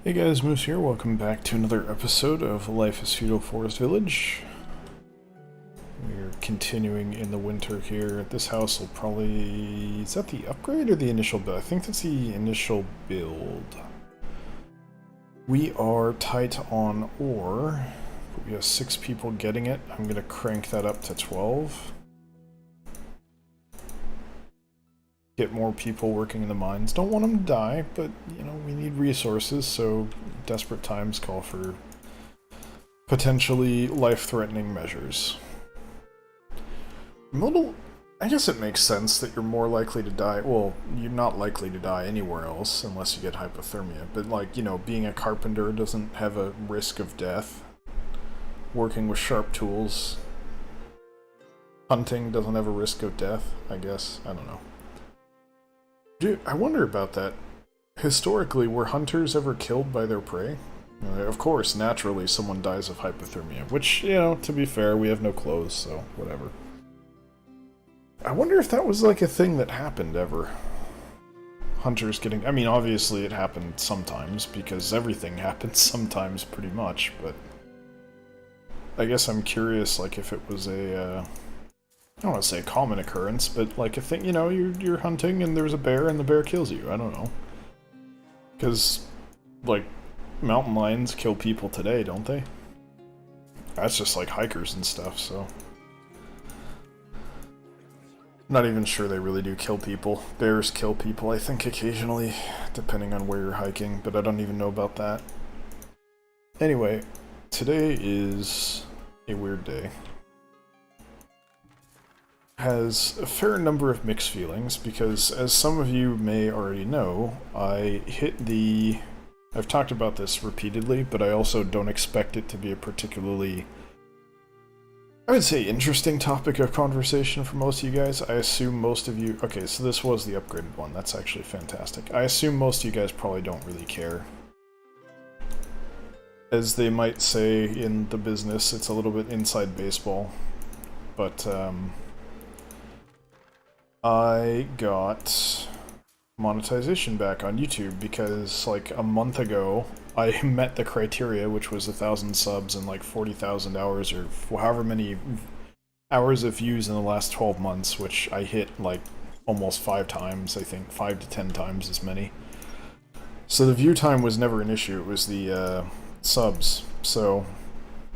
Hey guys, Moose here. Welcome back to another episode of Life as Feudal Forest Village. We're continuing in the winter here. This house will probably... Is that the upgrade or the initial build? I think that's the initial build. We are tight on ore, but we have 6 people getting it. I'm going to crank that up to 12. Get more people working in the mines. Don't want them to die, but, you know, we need resources, so desperate times call for potentially life-threatening measures. I'm a little... I guess it makes sense that you're more likely to die... Well, you're not likely to die anywhere else unless you get hypothermia, but, like, you know, being a carpenter doesn't have a risk of death. Working with sharp tools. Hunting doesn't have a risk of death, I guess. I don't know. Dude, I wonder about that. Historically, were hunters ever killed by their prey? Of course, naturally, someone dies of hypothermia, which, you know, to be fair, we have no clothes, so whatever. I wonder if that was like a thing that happened ever. Hunters getting... I mean, obviously it happened sometimes, because everything happens sometimes pretty much, but... I guess I'm curious, like, if it was a, I don't want to say a common occurrence, but like a thing, you know, you're hunting and there's a bear and the bear kills you. I don't know. Because, like, mountain lions kill people today, don't they? That's just like hikers and stuff, so... Not even sure they really do kill people. Bears kill people, I think, occasionally, depending on where you're hiking, but I don't even know about that. Anyway, today is a weird day. Has a fair number of mixed feelings, because as some of you may already know, I hit the... I've talked about this repeatedly, but I also don't expect it to be a particularly, I would say, interesting topic of conversation for most of you guys. I assume most of you... Okay, so this was the upgraded one. That's actually fantastic. I assume most of you guys probably don't really care. As they might say in the business, it's a little bit inside baseball. But, I got monetization back on YouTube because, like, a month ago, I met the criteria, which was 1,000 subs and, like, 40,000 hours, or however many hours of views in the last 12 months, which I hit, like, almost 5 times, I think, 5 to 10 times as many. So the view time was never an issue, it was the, subs, so...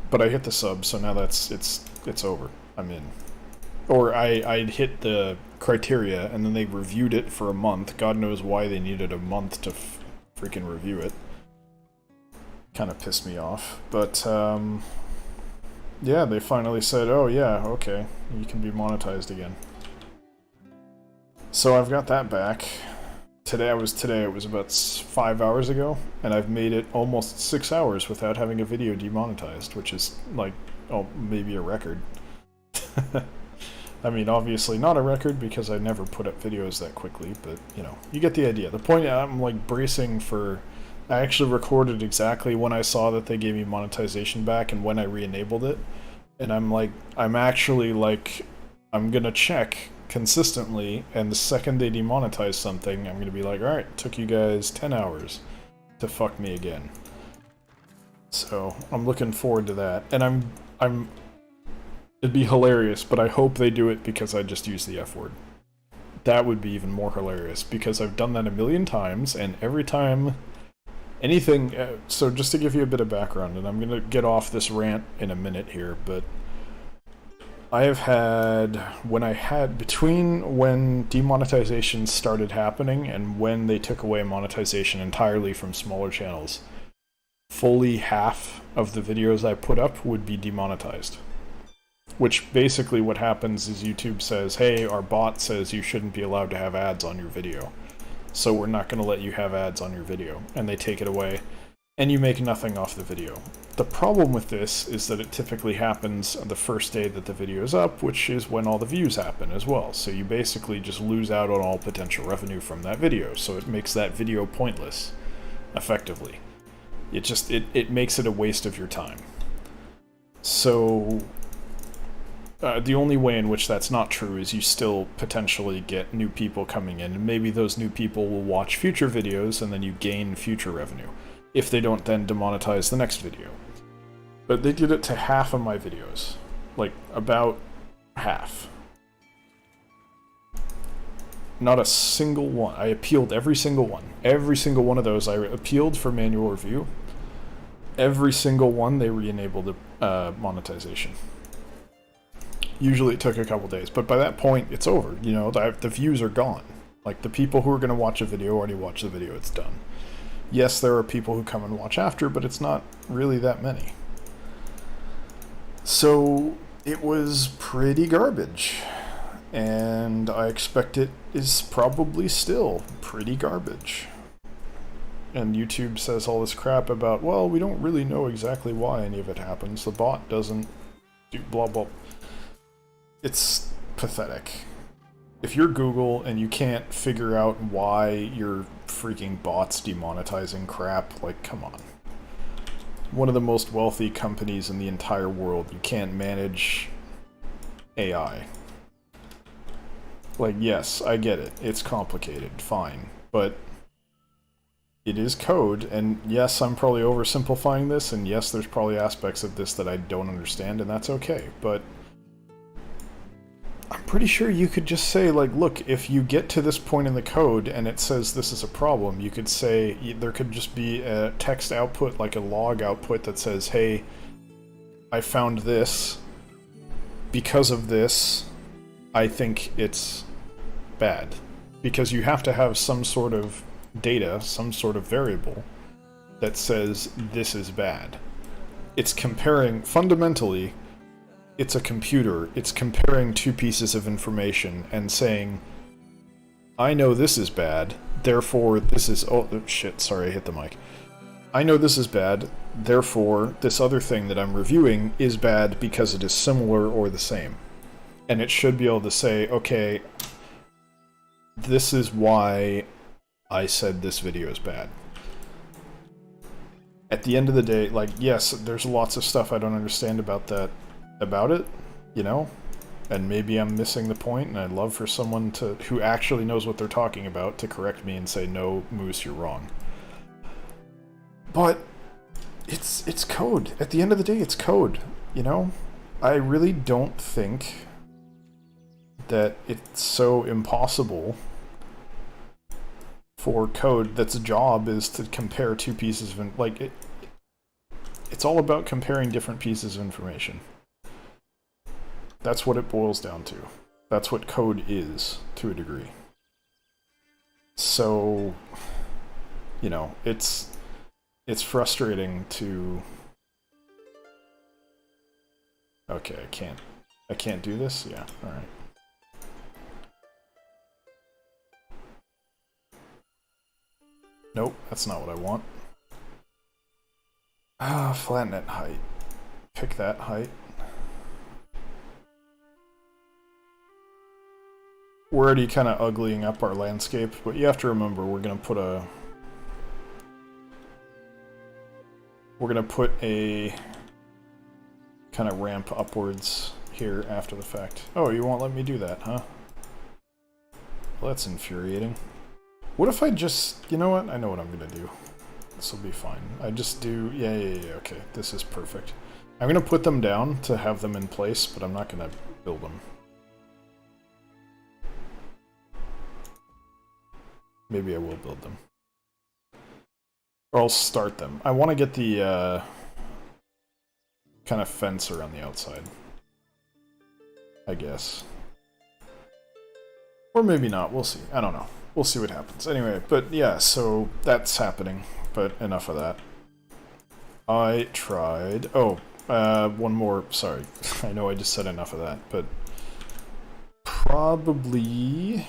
But I hit the subs, so now it's over. I'm in. Or I'd hit the criteria, and then they reviewed it for a month. God knows why they needed a month to freaking review it. Kind of pissed me off. But, yeah, they finally said, oh yeah, okay, you can be monetized again. So I've got that back. It was about 5 hours ago, and I've made it almost 6 hours without having a video demonetized, which is, like, oh, maybe a record. I mean, obviously not a record because I never put up videos that quickly, but, you know, you get the idea. The point, I'm, like, bracing for... I actually recorded exactly when I saw that they gave me monetization back and when I re-enabled it. And I'm, like, I'm actually, like, I'm gonna check consistently, and the second they demonetize something, I'm gonna be like, alright, it took you guys 10 hours to fuck me again. So, I'm looking forward to that. And I'm it'd be hilarious, but I hope they do it because I just use the F word. That would be even more hilarious, because I've done that a million times, and every time anything... so just to give you a bit of background, and I'm gonna get off this rant in a minute here, but I have had... Between when demonetization started happening and when they took away monetization entirely from smaller channels, fully half of the videos I put up would be demonetized. Which basically what happens is YouTube says, hey, our bot says you shouldn't be allowed to have ads on your video, so we're not going to let you have ads on your video, and they take it away, and you make nothing off the video. The problem with this is that it typically happens the first day that the video is up, which is when all the views happen as well, so you basically just lose out on all potential revenue from that video, so it makes that video pointless, effectively. It makes it a waste of your time. So... the only way in which that's not true is you still potentially get new people coming in, and maybe those new people will watch future videos and then you gain future revenue. if they don't then demonetize the next video. But they did it to half of my videos. Like, about half. Not a single one. I appealed every single one. Every single one of those I appealed for manual review. Every single one they re-enabled monetization. Usually it took a couple days, but by that point it's over. You know, the views are gone. Like, the people who are going to watch a video already watch the video, it's done. Yes, there are people who come and watch after, but it's not really that many. So it was pretty garbage. And I expect it is probably still pretty garbage. And YouTube says all this crap about, well, we don't really know exactly why any of it happens. The bot doesn't do blah blah. It's pathetic. If you're Google and you can't figure out why your freaking bot's demonetizing crap, like, come on. One of the most wealthy companies in the entire world, you can't manage AI. Like, yes, I get it. It's complicated, fine. But it is code, and yes, I'm probably oversimplifying this, and yes, there's probably aspects of this that I don't understand, and that's okay. But I'm pretty sure you could just say, like, look, if you get to this point in the code and it says this is a problem, you could say, there could just be a text output, like a log output that says, hey, I found this. Because of this, I think it's bad. Because you have to have some sort of data, some sort of variable that says this is bad. It's comparing, fundamentally, it's a computer. It's comparing two pieces of information and saying, I know this is bad, therefore this is... Oh, shit, sorry, I hit the mic. I know this is bad, therefore this other thing that I'm reviewing is bad because it is similar or the same. And it should be able to say, okay, this is why I said this video is bad. At the end of the day, like, yes, there's lots of stuff I don't understand about it, you know? And maybe I'm missing the point, and I'd love for someone who actually knows what they're talking about to correct me and say, no, Moose, you're wrong. But it's code. At the end of the day, it's code, you know? I really don't think that it's so impossible for code that's job is to compare two pieces of... Like, it's all about comparing different pieces of information. That's what it boils down to. That's what code is, to a degree. So, you know, it's frustrating to... Okay, I can't do this? Yeah, alright. Nope, that's not what I want. Ah, flatnet height. Pick that height. We're already kind of uglying up our landscape, but you have to remember we're gonna put a kind of ramp upwards here after the fact. Oh, you won't let me do that, huh? Well, that's infuriating. What if I just... You know what? I know what I'm gonna do. This will be fine. I just do... Yeah, okay. This is perfect. I'm gonna put them down to have them in place, but I'm not gonna build them. Maybe I will build them. Or I'll start them. I want to get the kind of fence around the outside. I guess. Or maybe not. We'll see. I don't know. We'll see what happens. Anyway, but yeah, so that's happening. But enough of that. I tried... Oh, one more... Sorry. I know I just said enough of that, but... Probably...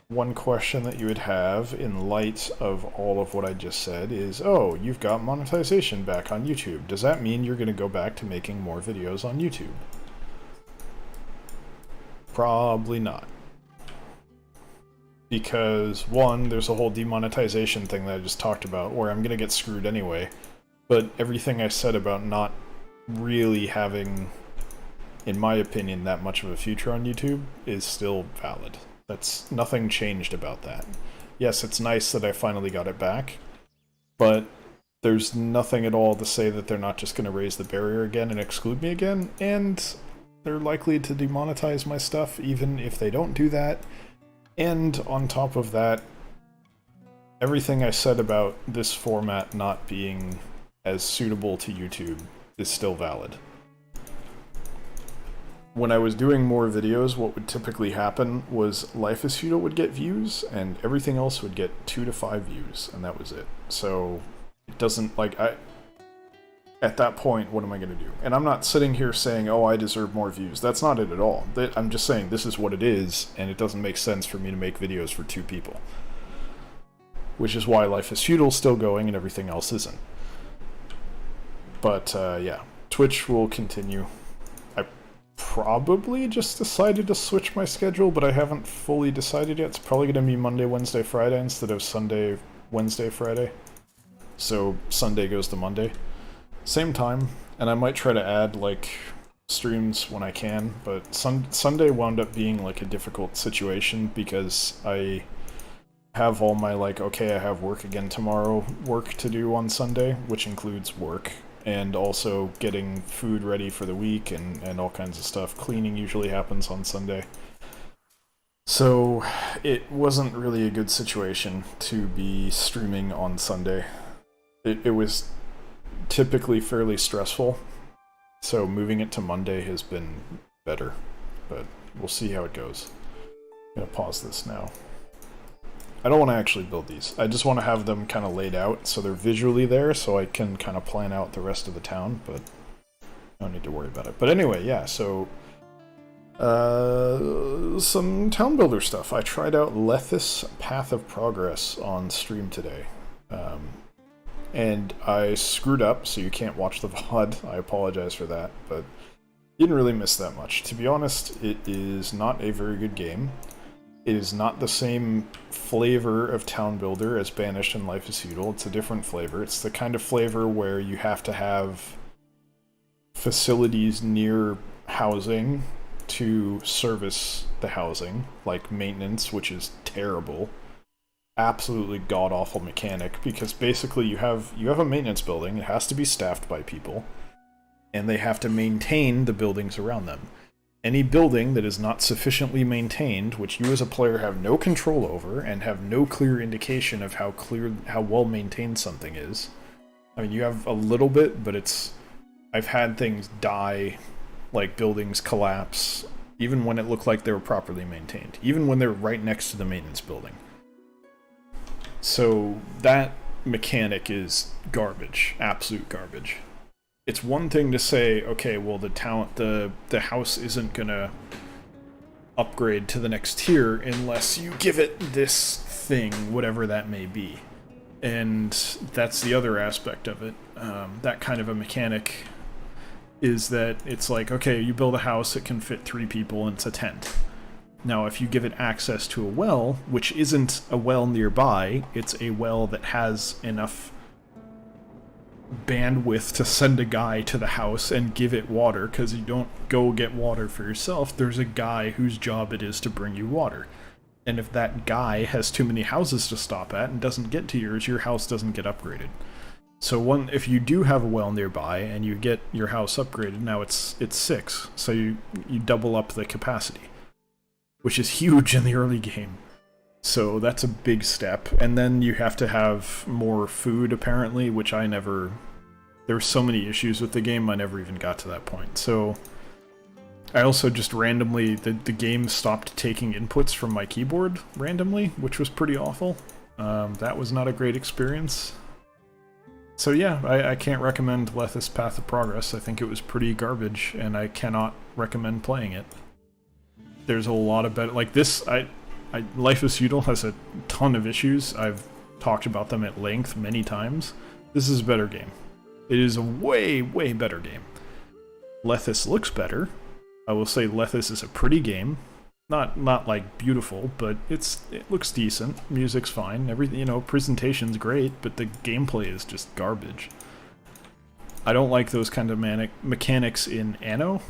One question that you would have in light of all of what I just said is, oh, you've got monetization back on YouTube. Does that mean you're going to go back to making more videos on YouTube? Probably not. Because, one, there's a whole demonetization thing that I just talked about, where I'm going to get screwed anyway. But everything I said about not really having, in my opinion, that much of a future on YouTube is still valid. That's nothing changed about that. Yes, it's nice that I finally got it back, but there's nothing at all to say that they're not just going to raise the barrier again and exclude me again, and they're likely to demonetize my stuff even if they don't do that. And on top of that, everything I said about this format not being as suitable to YouTube is still valid. When I was doing more videos, what would typically happen was Life is Feudal would get views, and everything else would get 2 to 5 views, and that was it. So it doesn't, like, at that point, what am I going to do? And I'm not sitting here saying, oh, I deserve more views. That's not it at all. I'm just saying this is what it is, and it doesn't make sense for me to make videos for 2 people. Which is why Life is Feudal is still going and everything else isn't. But, yeah, Twitch will continue. I probably just decided to switch my schedule, but I haven't fully decided yet. It's probably going to be Monday, Wednesday, Friday instead of Sunday, Wednesday, Friday. So Sunday goes to Monday. Same time, and I might try to add, like, streams when I can, but Sunday wound up being, like, a difficult situation because I have all my, like, okay, I have work again tomorrow work to do on Sunday, which includes work, and also getting food ready for the week and all kinds of stuff. Cleaning usually happens on Sunday. So it wasn't really a good situation to be streaming on Sunday. It was typically fairly stressful, so moving it to Monday has been better, but we'll see how it goes. I'm gonna pause this now. I don't want to actually build these. I just want to have them kind of laid out so they're visually there so I can kind of plan out the rest of the town, but I don't need to worry about it. But anyway, yeah, so some town builder stuff. I tried out Lethis Path of Progress on stream today. And I screwed up, so you can't watch the VOD. I apologize for that, but didn't really miss that much. To be honest, it is not a very good game. It is not the same flavor of town builder as Banished and Life is Feudal. It's a different flavor. It's the kind of flavor where you have to have facilities near housing to service the housing, like maintenance, which is terrible. Absolutely god-awful mechanic, because basically you have a maintenance building, it has to be staffed by people, and they have to maintain the buildings around them. Any building that is not sufficiently maintained, which you as a player have no control over, and have no clear indication of how well maintained something is. I mean, you have a little bit, but I've had things die, like buildings collapse, even when it looked like they were properly maintained, even when they're right next to the maintenance building. So that mechanic is garbage, absolute garbage. It's one thing to say, okay, well the house isn't gonna upgrade to the next tier unless you give it this thing, whatever that may be. And that's the other aspect of it. That kind of a mechanic is that it's like, okay, you build a house, it can fit 3 people, and it's a tent. Now, if you give it access to a well, which isn't a well nearby, it's a well that has enough bandwidth to send a guy to the house and give it water, because you don't go get water for yourself, there's a guy whose job it is to bring you water. And if that guy has too many houses to stop at and doesn't get to yours, your house doesn't get upgraded. So if you do have a well nearby and you get your house upgraded, now it's 6, so you double up the capacity, which is huge in the early game. So that's a big step. And then you have to have more food, apparently, which I never... There were so many issues with the game, I never even got to that point. So I also just randomly... The game stopped taking inputs from my keyboard randomly, which was pretty awful. That was not a great experience. So yeah, I can't recommend Lethis Path of Progress. I think it was pretty garbage, and I cannot recommend playing it. There's a lot of better... Like this, Life is Feudal has a ton of issues. I've talked about them at length many times. This is a better game. It is a way, way better game. Lethis looks better. I will say Lethis is a pretty game. Not like beautiful, but it looks decent. Music's fine. Everything, presentation's great, but the gameplay is just garbage. I don't like those kind of mechanics in Anno,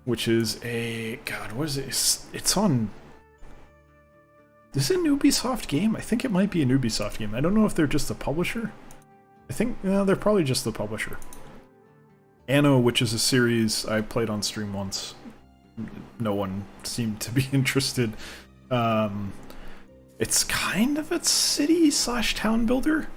which is a... God, what is it? It's on... Is it an Ubisoft game? I think it might be an Ubisoft game. I don't know if they're just the publisher. I think they're probably just the publisher. Anno, which is a series I played on stream once. No one seemed to be interested. It's kind of a city/town builder,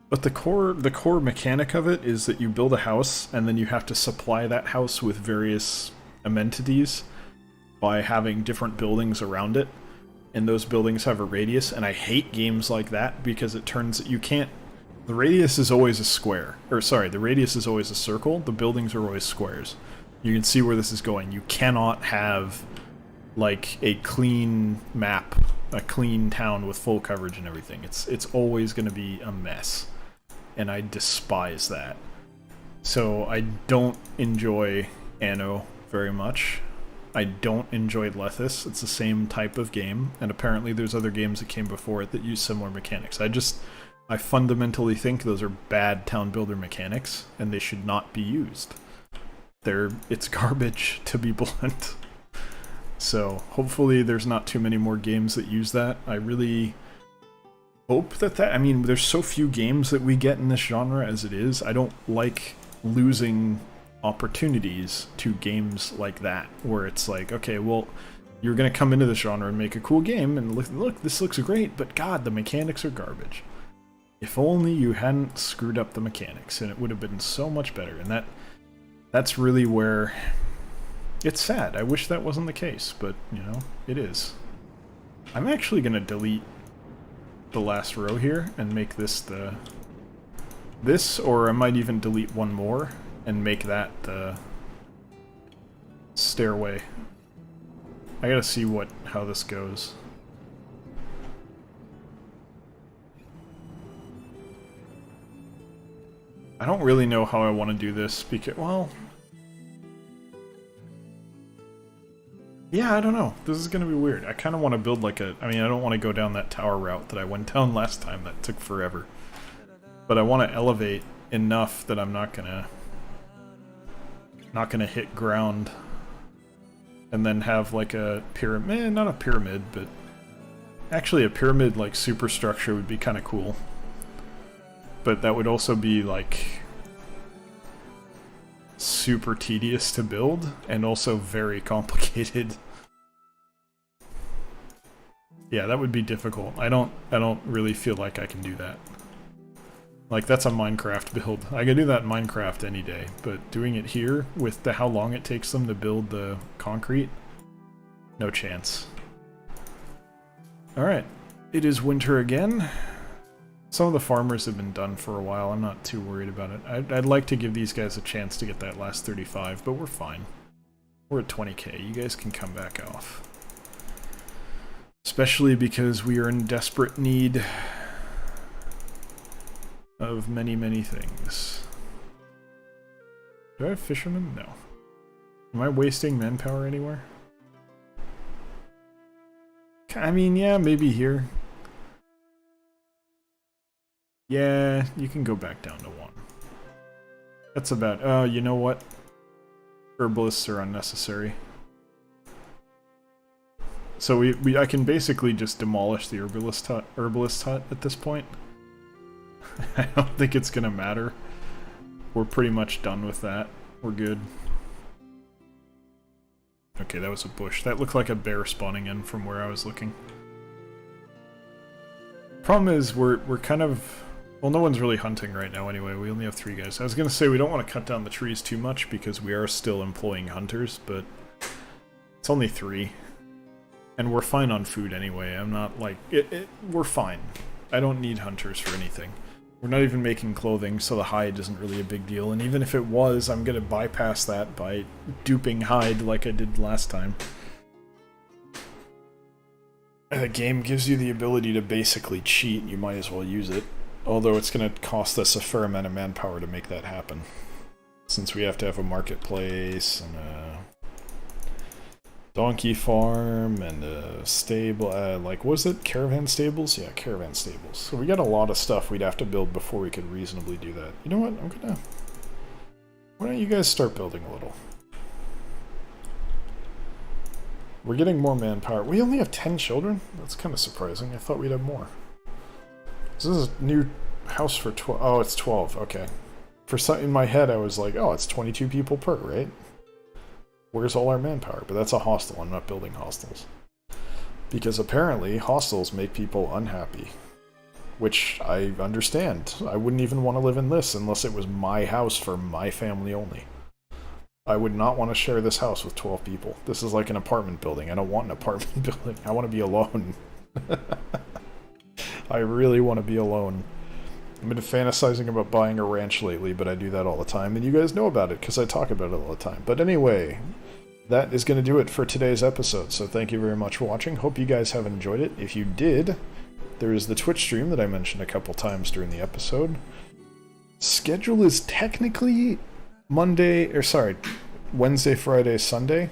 but the core mechanic of it is that you build a house and then you have to supply that house with various amenities by having different buildings around it, and those buildings have a radius. And I hate games like that because it turns you can't. The radius is always a square, or sorry, the radius is always a circle. The buildings are always squares. You can see where this is going. You cannot have like a clean map, a clean town with full coverage and everything. It's always going to be a mess, and I despise that. So I don't enjoy Anno very much. I don't enjoy Lethis. It's the same type of game, and apparently there's other games that came before it that use similar mechanics. I fundamentally think those are bad town builder mechanics, and they should not be used. It's garbage, to be blunt. So hopefully there's not too many more games that use that. I really hope that I mean, there's so few games that we get in this genre as it is. I don't like losing opportunities to games like that, where it's like, okay, well, you're gonna come into this genre and make a cool game, and look, this looks great, but god, the mechanics are garbage. If only you hadn't screwed up the mechanics, and it would have been so much better. And that's really where it's sad. I wish that wasn't the case, but, you know, it is. I'm actually gonna delete the last row here and make this or I might even delete one more and make that the stairway. I gotta see how this goes. I don't really know how I want to do this because, well, yeah, I don't know. This is gonna be weird. I kind of want to build like I mean, I don't want to go down that tower route that I went down last time. That took forever. But I want to elevate enough that I'm not gonna hit ground, and then have like a pyramid, not a pyramid, but actually a pyramid like superstructure would be kind of cool. But that would also be like super tedious to build and also very complicated. Yeah, that would be difficult. I don't really feel like I can do that. Like, that's a Minecraft build. I could do that in Minecraft any day, but doing it here with how long it takes them to build the concrete, no chance. Alright, it is winter again. Some of the farmers have been done for a while. I'm not too worried about it. I'd like to give these guys a chance to get that last 35, but we're fine. We're at 20k. You guys can come back off. Especially because we are in desperate need of many, many things. Do I have fishermen? No. Am I wasting manpower anywhere? I mean, yeah, maybe here. Yeah, you can go back down to 1. That's about... Oh, you know what? Herbalists are unnecessary. So I can basically just demolish the herbalist hut at this point. I don't think it's gonna matter. We're pretty much done with that. We're good. Okay, that was a bush. That looked like a bear spawning in from where I was looking. Problem is, we're kind of... Well, no one's really hunting right now anyway. We only have 3 guys. I was gonna say we don't want to cut down the trees too much because we are still employing hunters, but it's only 3. And we're fine on food anyway. I'm not like... we're fine. I don't need hunters for anything. We're not even making clothing, so the hide isn't really a big deal. And even if it was, I'm gonna bypass that by duping hide like I did last time. The game gives you the ability to basically cheat. You might as well use it. Although it's gonna cost us a fair amount of manpower to make that happen. Since we have to have a marketplace and a donkey farm and a stable, like, was it caravan stables? Yeah, caravan stables. So we got a lot of stuff we'd have to build before we could reasonably do that. You know what? Why don't you guys start building a little? We're getting more manpower. We only have 10 children? That's kind of surprising. I thought we'd have more. This is new... House for 12. Oh, it's 12. Okay. For some, in my head, I was like, oh, it's 22 people per, right? Where's all our manpower? But that's a hostel. I'm not building hostels. Because apparently, hostels make people unhappy. Which I understand. I wouldn't even want to live in this unless it was my house for my family only. I would not want to share this house with 12 people. This is like an apartment building. I don't want an apartment building. I want to be alone. I really want to be alone. I've been fantasizing about buying a ranch lately, but I do that all the time, and you guys know about it because I talk about it all the time. But anyway, that is going to do it for today's episode, so thank you very much for watching. Hope you guys have enjoyed it. If you did, there is the Twitch stream that I mentioned a couple times during the episode. Schedule is technically Wednesday, Friday, Sunday,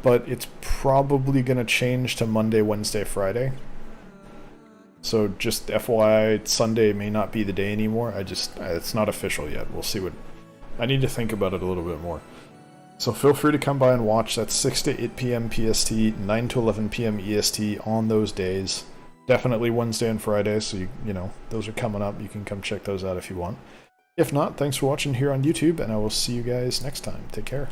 but it's probably going to change to Monday, Wednesday, Friday. So just FYI, Sunday may not be the day anymore. It's not official yet. We'll see what... I need to think about it a little bit more. So feel free to come by and watch. That's 6 to 8 p.m. PST, 9 to 11 p.m. EST on those days. Definitely Wednesday and Friday, so you know, those are coming up. You can come check those out if you want. If not, thanks for watching here on YouTube, and I will see you guys next time. Take care.